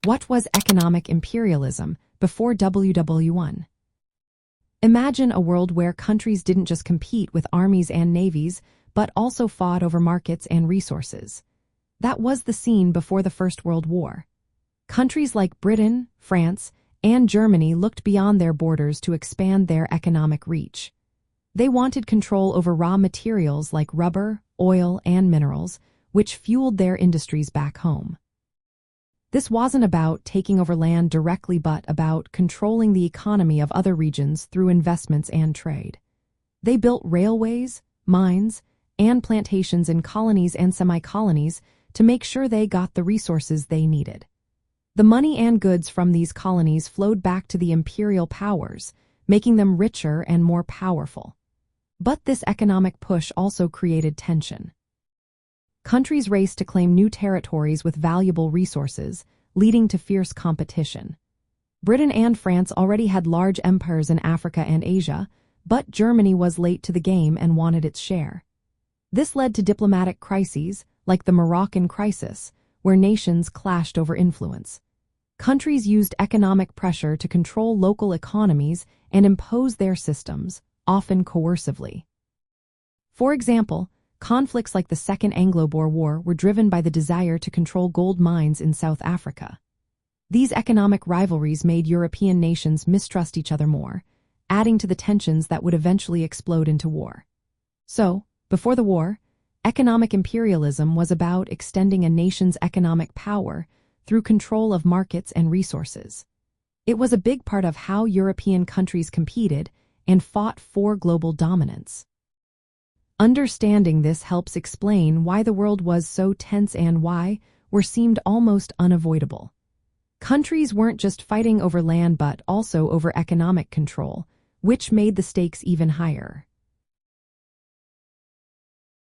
What was economic imperialism before WWI? Imagine a world where countries didn't just compete with armies and navies, but also fought over markets and resources. That was the scene before the First World War. Countries like Britain, France, and Germany looked beyond their borders to expand their economic reach. They wanted control over raw materials like rubber, oil, and minerals, which fueled their industries back home. This wasn't about taking over land directly, but about controlling the economy of other regions through investments and trade. They built railways, mines, and plantations in colonies and semi-colonies to make sure they got the resources they needed. The money and goods from these colonies flowed back to the imperial powers, making them richer and more powerful. But this economic push also created tension. Countries raced to claim new territories with valuable resources, leading to fierce competition. Britain and France already had large empires in Africa and Asia, but Germany was late to the game and wanted its share. This led to diplomatic crises, like the Moroccan crisis, where nations clashed over influence. Countries used economic pressure to control local economies and impose their systems, often coercively. For example, conflicts like the Second Anglo-Boer War were driven by the desire to control gold mines in South Africa. These economic rivalries made European nations mistrust each other more, adding to the tensions that would eventually explode into war. So, before the war, economic imperialism was about extending a nation's economic power through control of markets and resources. It was a big part of how European countries competed and fought for global dominance. Understanding this helps explain why the world was so tense and why war seemed almost unavoidable. Countries weren't just fighting over land but also over economic control, which made the stakes even higher.